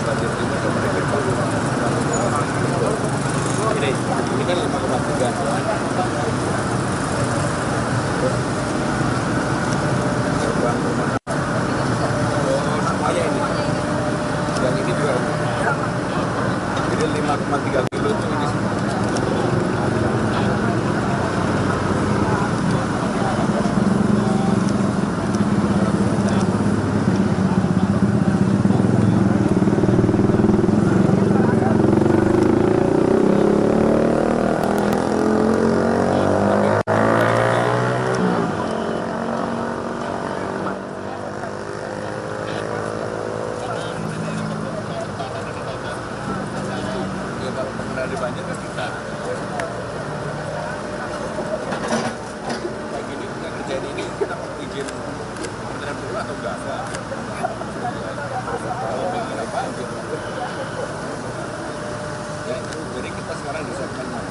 banjir timur dan banjir barat. Ini kan 5,3. Korban rumah. Oh, semuanya ini. Yang ini juga. Jadi 5,3 kilo itu ini semua. Di banjir kan kita kayak gini, kita kerjain ini, kita izin kementerian dulu atau enggak? Kalau begini apa aja. Ya, jadi kita sekarang di segmen mana?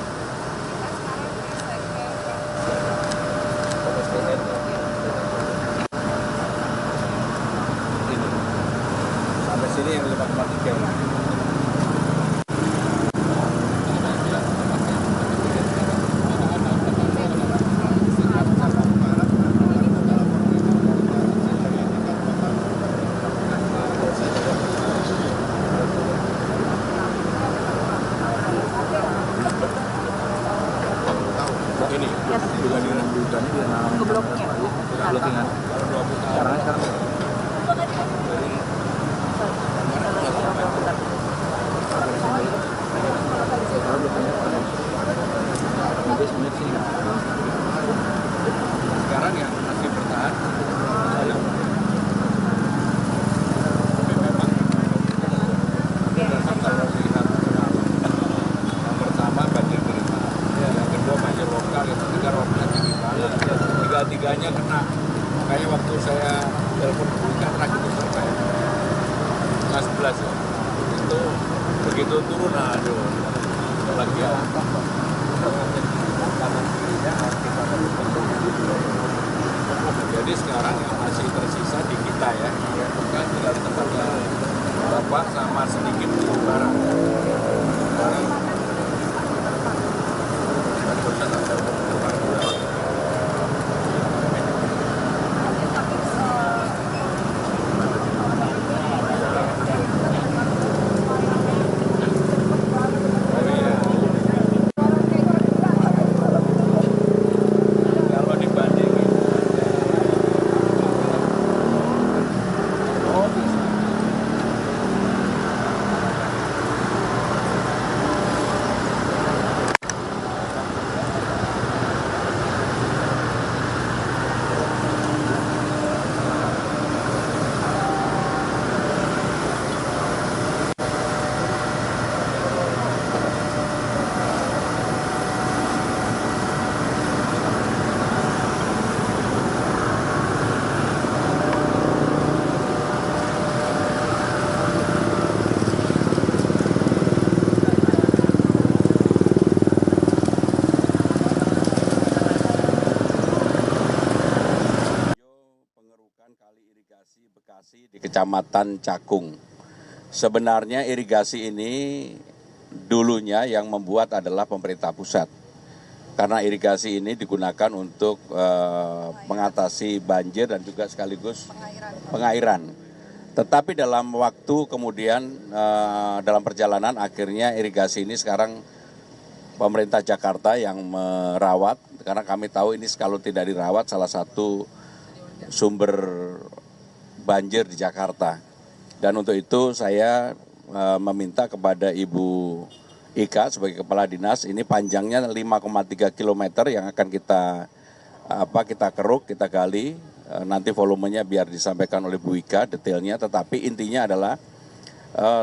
Ini sampai sini yang 5,3 ini. Ini juga di hujannya dia ngebloknya. blockingan. Sekarang sekarang yang masih bertahan ada. Tapi memang kalau lihat yang pertama banjir kiriman, yang kedua banjir lokal, yang ketiga roobnya tinggi banget. Tiga-tiganya kena. Makanya waktu saya telepon bukan terakhir itu sampai kelas 11 ya. Itu begitu turun, aduh, lagi ya. Jadi sekarang yang masih tersisa di kita ya, kan tinggal di tempatnya Bapak sama sedikit di barat. Bekasi di Kecamatan Cakung. Sebenarnya irigasi ini dulunya yang membuat adalah pemerintah pusat. Karena irigasi ini digunakan untuk mengatasi banjir dan juga sekaligus pengairan. Tetapi dalam waktu kemudian dalam perjalanan akhirnya irigasi ini sekarang pemerintah Jakarta yang merawat. Karena kami tahu ini kalau tidak dirawat salah satu sumber banjir di Jakarta. Dan untuk itu saya meminta kepada Ibu Ika sebagai Kepala Dinas, ini panjangnya 5,3 km yang akan kita keruk, kita gali. Nanti volumenya biar disampaikan oleh Bu Ika detailnya, tetapi intinya adalah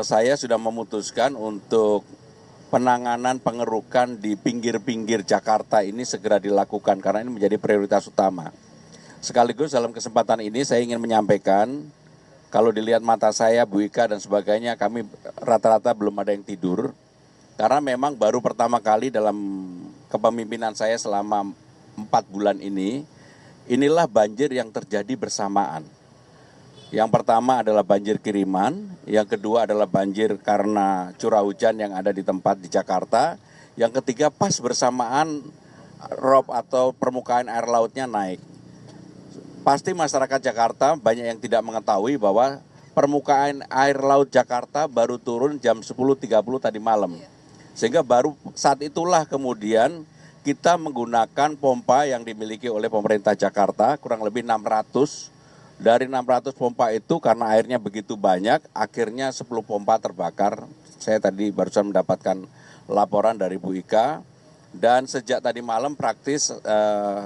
saya sudah memutuskan untuk penanganan pengerukan di pinggir-pinggir Jakarta ini segera dilakukan karena ini menjadi prioritas utama. Sekaligus dalam kesempatan ini saya ingin menyampaikan, kalau dilihat mata saya, Bu Ika dan sebagainya, kami rata-rata belum ada yang tidur. Karena memang baru pertama kali dalam kepemimpinan saya selama 4 bulan ini, inilah banjir yang terjadi bersamaan. Yang pertama adalah banjir kiriman, yang kedua adalah banjir karena curah hujan yang ada di tempat di Jakarta, yang ketiga pas bersamaan rob atau permukaan air lautnya naik. Pasti masyarakat Jakarta banyak yang tidak mengetahui bahwa permukaan air laut Jakarta baru turun jam 10.30 tadi malam. Sehingga baru saat itulah kemudian kita menggunakan pompa yang dimiliki oleh pemerintah Jakarta, kurang lebih 600. Dari 600 pompa itu karena airnya begitu banyak, akhirnya 10 pompa terbakar. Saya tadi barusan mendapatkan laporan dari Bu Ika. Dan sejak tadi malam praktis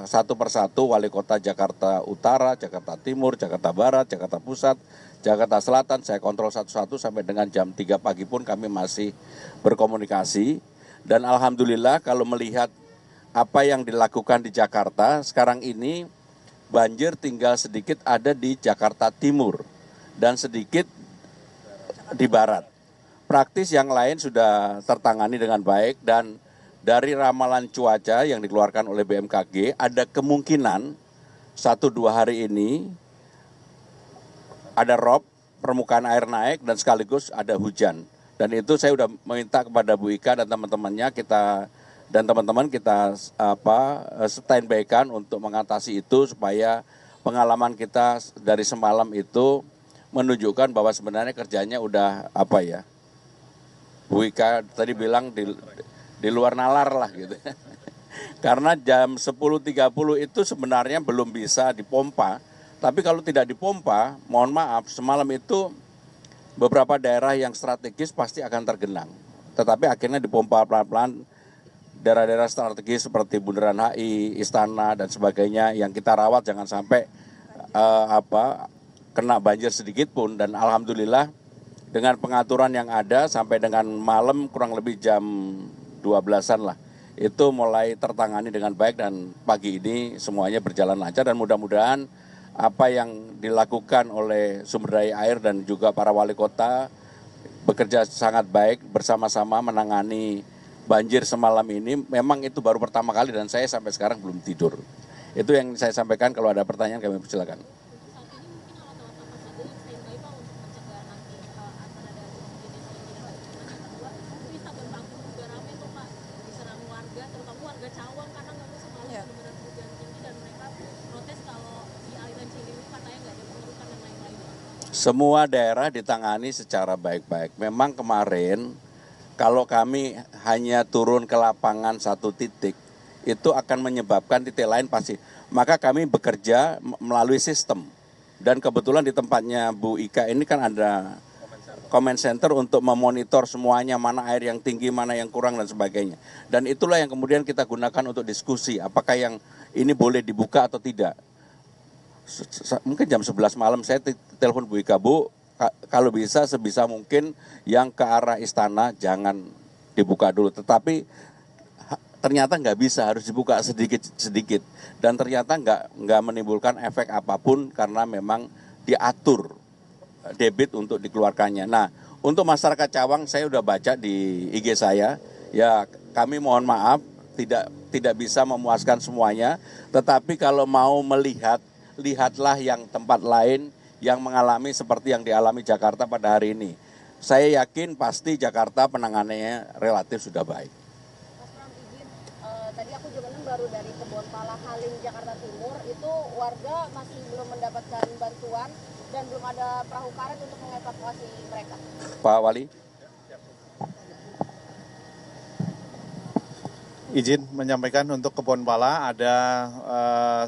satu persatu wali kota Jakarta Utara, Jakarta Timur, Jakarta Barat, Jakarta Pusat, Jakarta Selatan, saya kontrol satu-satu sampai dengan jam 3 pagi pun kami masih berkomunikasi. Dan alhamdulillah kalau melihat apa yang dilakukan di Jakarta, sekarang ini banjir tinggal sedikit ada di Jakarta Timur dan sedikit di Barat. Praktis yang lain sudah tertangani dengan baik dan dari ramalan cuaca yang dikeluarkan oleh BMKG ada kemungkinan 1-2 hari ini ada rob, permukaan air naik dan sekaligus ada hujan. Dan itu saya sudah meminta kepada Bu Ika dan teman-temannya kita standby-kan untuk mengatasi itu supaya pengalaman kita dari semalam itu menunjukkan bahwa sebenarnya kerjanya udah Bu Ika tadi bilang di luar nalar lah gitu. Karena jam 10.30 itu sebenarnya belum bisa dipompa, tapi kalau tidak dipompa, mohon maaf, semalam itu beberapa daerah yang strategis pasti akan tergenang. Tetapi akhirnya dipompa pelan-pelan. Daerah-daerah strategis seperti Bundaran HI, Istana dan sebagainya yang kita rawat jangan sampai kena banjir sedikit pun. Dan alhamdulillah dengan pengaturan yang ada sampai dengan malam kurang lebih jam 12-an lah itu mulai tertangani dengan baik dan pagi ini semuanya berjalan lancar dan mudah-mudahan apa yang dilakukan oleh sumber daya air dan juga para wali kota bekerja sangat baik bersama-sama menangani banjir semalam ini. Memang itu baru pertama kali dan saya sampai sekarang belum tidur. Itu yang saya sampaikan, kalau ada pertanyaan kami persilakan. Semua daerah ditangani secara baik-baik. Memang kemarin kalau kami hanya turun ke lapangan satu titik, itu akan menyebabkan titik lain pasti. Maka kami bekerja melalui sistem. Dan kebetulan di tempatnya Bu Ika ini kan ada comment center untuk memonitor semuanya, mana air yang tinggi, mana yang kurang dan sebagainya. Dan itulah yang kemudian kita gunakan untuk diskusi, apakah yang ini boleh dibuka atau tidak. Mungkin jam 11 malam saya telepon Bu Ika, Bu, kalau bisa sebisa mungkin yang ke arah istana jangan dibuka dulu. Tetapi ternyata nggak bisa, harus dibuka sedikit-sedikit. Dan ternyata nggak menimbulkan efek apapun karena memang diatur debit untuk dikeluarkannya. Nah, untuk masyarakat Cawang saya udah baca di IG saya, ya kami mohon maaf tidak bisa memuaskan semuanya. Tetapi kalau mau melihat, lihatlah yang tempat lain yang mengalami seperti yang dialami Jakarta pada hari ini. Saya yakin pasti Jakarta penanganannya relatif sudah baik. Mas Pram, izin, tadi aku juga baru dari Kebonpala Halim Jakarta Timur, itu warga masih belum mendapatkan bantuan dan belum ada perahu karet untuk mengevakuasi mereka. Pak Wali. Izin menyampaikan untuk Kebonpala ada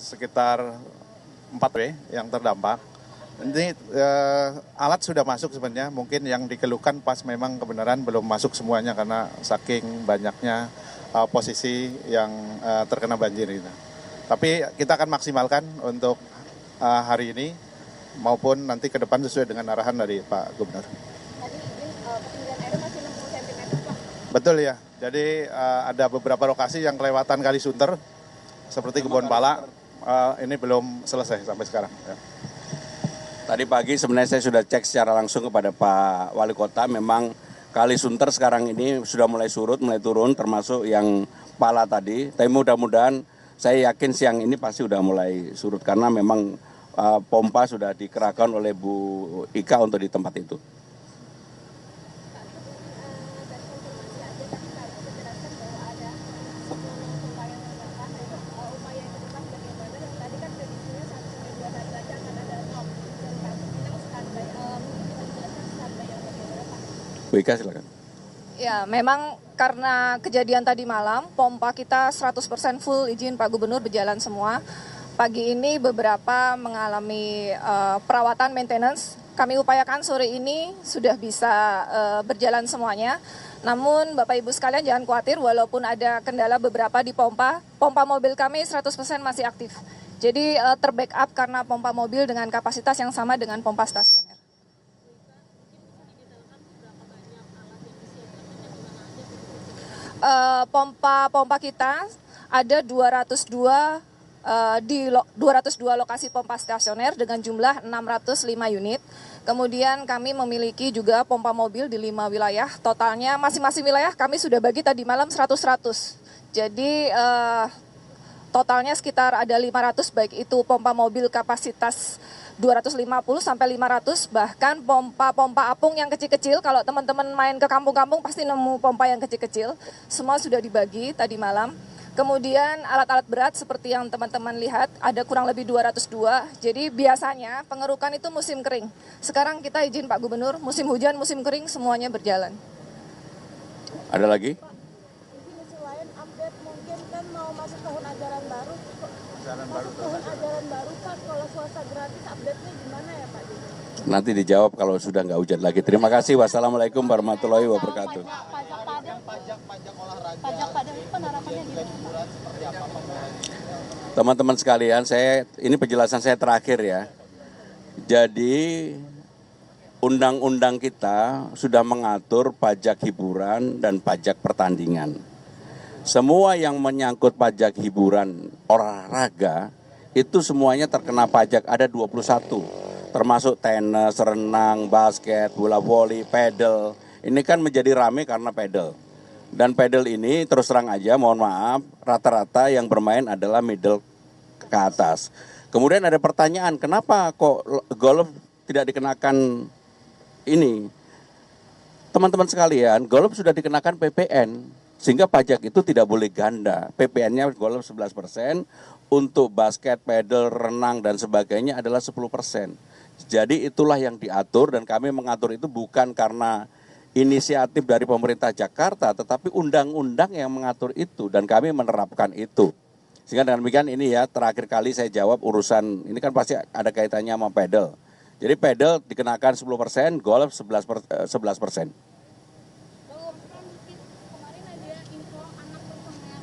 sekitar 4 W yang terdampak. Ini alat sudah masuk sebenarnya, mungkin yang dikeluhkan pas memang kebenaran belum masuk semuanya karena saking banyaknya posisi yang terkena banjir itu. Tapi kita akan maksimalkan untuk hari ini maupun nanti ke depan sesuai dengan arahan dari Pak Gubernur. Tadi izin ketinggian air masih 60 cm Pak? Betul ya, jadi ada beberapa lokasi yang kelewatan Kali Sunter seperti Kebonpala, ini belum selesai sampai sekarang. Ya. Tadi pagi sebenarnya saya sudah cek secara langsung kepada Pak Wali Kota, memang Kali Sunter sekarang ini sudah mulai surut, mulai turun, termasuk yang Pala tadi. Tapi mudah-mudahan saya yakin siang ini pasti sudah mulai surut karena memang pompa sudah dikerahkan oleh Bu Ika untuk di tempat itu. Bu Ika silakan. Ya, memang karena kejadian tadi malam, pompa kita 100% full izin Pak Gubernur berjalan semua. Pagi ini beberapa mengalami perawatan maintenance. Kami upayakan sore ini sudah bisa berjalan semuanya. Namun Bapak Ibu sekalian jangan khawatir, walaupun ada kendala beberapa di pompa mobil kami 100% masih aktif. Jadi terbackup karena pompa mobil dengan kapasitas yang sama dengan pompa stasioner. Pompa kita ada 202 202 lokasi pompa stasioner dengan jumlah 605 unit. Kemudian kami memiliki juga pompa mobil di 5 wilayah. Totalnya masing-masing wilayah kami sudah bagi tadi malam 100-100. Jadi totalnya sekitar ada 500, baik itu pompa mobil kapasitas 250 sampai 500, bahkan pompa apung yang kecil-kecil. Kalau teman-teman main ke kampung-kampung pasti nemu pompa yang kecil-kecil. Semua sudah dibagi tadi malam. Kemudian alat-alat berat seperti yang teman-teman lihat ada kurang lebih 202. Jadi biasanya pengerukan itu musim kering. Sekarang kita izin Pak Gubernur, musim hujan, musim kering semuanya berjalan. Ada lagi? Misi lain update mungkin kan mau masuk tahun ajaran baru. Tahun ajaran baru Pak, kalau swasta gratis update-nya gimana ya Pak? Nanti dijawab kalau sudah nggak hujan lagi. Terima kasih. Wassalamualaikum warahmatullahi wabarakatuh. Pajak Padang itu penerapannya gimana? Teman-teman sekalian, ini penjelasan saya terakhir ya. Jadi undang-undang kita sudah mengatur pajak hiburan dan pajak pertandingan. Semua yang menyangkut pajak hiburan olahraga itu semuanya terkena pajak, ada 21. Termasuk tenis, renang, basket, bola voli, pedal. Ini kan menjadi rame karena pedal. Dan pedal ini terus terang aja, mohon maaf, rata-rata yang bermain adalah middle ke atas. Kemudian ada pertanyaan, kenapa kok golf tidak dikenakan ini? Teman-teman sekalian, golf sudah dikenakan PPN, sehingga pajak itu tidak boleh ganda. PPN-nya golf 11%, untuk basket, pedal, renang, dan sebagainya adalah 10%. Jadi itulah yang diatur, dan kami mengatur itu bukan karena inisiatif dari pemerintah Jakarta, tetapi undang-undang yang mengatur itu, dan kami menerapkan itu. Sehingga dengan demikian ini ya, terakhir kali saya jawab urusan, ini kan pasti ada kaitannya sama pedal. Jadi pedal dikenakan 10%, golf 11%. Kemarin ada info anak bersama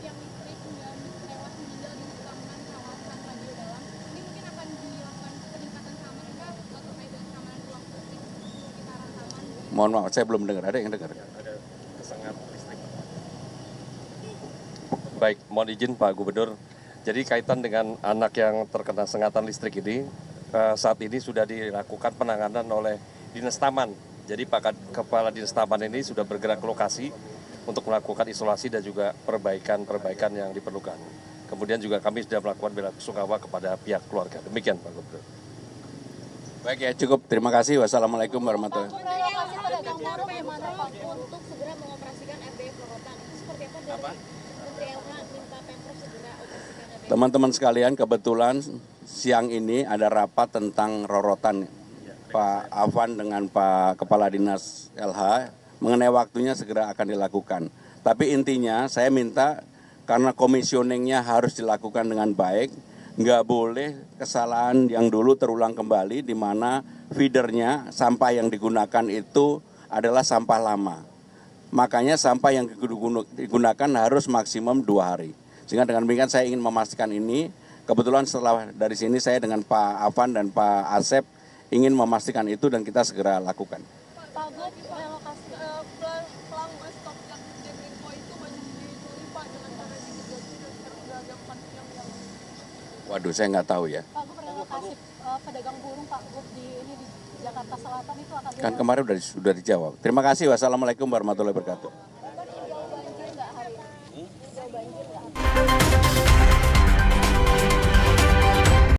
yang listrik dan tewas meninggal di bangunan kawasan Radio Dalam. Ini mungkin akan dilakukan peningkatan keamanan kah terkait dengan keamanan ruang publik di sekitaran taman? Mohon maaf, saya belum dengar. Ada yang dengar? Ada kesengat listrik. Baik, mohon izin Pak Gubernur. Jadi kaitan dengan anak yang terkena sengatan listrik ini, saat ini sudah dilakukan penanganan oleh Dinas Taman. Jadi Pak Kepala Dinas Taman ini sudah bergerak ke lokasi untuk melakukan isolasi dan juga perbaikan yang diperlukan. Kemudian juga kami sudah melakukan bela sungkawa kepada pihak keluarga. Demikian Pak Gubernur. Baik ya, cukup. Terima kasih. Wassalamualaikum warahmatullahi wabarakatuh. Relokasi pedagang buruh bagaimana Pak untuk segera mengoperasikan RDF Rorotan? Itu seperti apa dari Menteri LH minta Pemprov segera operasikan RDF? Teman-teman sekalian, kebetulan siang ini ada rapat tentang rorotan Pak Afan dengan Pak Kepala Dinas LH mengenai waktunya segera akan dilakukan. Tapi intinya saya minta karena komisioningnya harus dilakukan dengan baik, nggak boleh kesalahan yang dulu terulang kembali di mana feedernya sampah yang digunakan itu adalah sampah lama. Makanya sampah yang digunakan harus maksimum 2 hari. Sehingga dengan demikian saya ingin memastikan ini. Kebetulan setelah dari sini saya dengan Pak Afan dan Pak Asep ingin memastikan itu dan kita segera lakukan. Pak Gub, relokasi pelang stop yang Deminfo itu banyak dicuri Pak dengan cara digigasi dan sekarang udah ada 4 yang Waduh, saya nggak tahu ya. Pak Gub, relokasi pedagang burung Pak Gub di Jakarta Selatan itu akan Kan kemarin sudah dijawab. Terima kasih. Wassalamualaikum warahmatullahi wabarakatuh.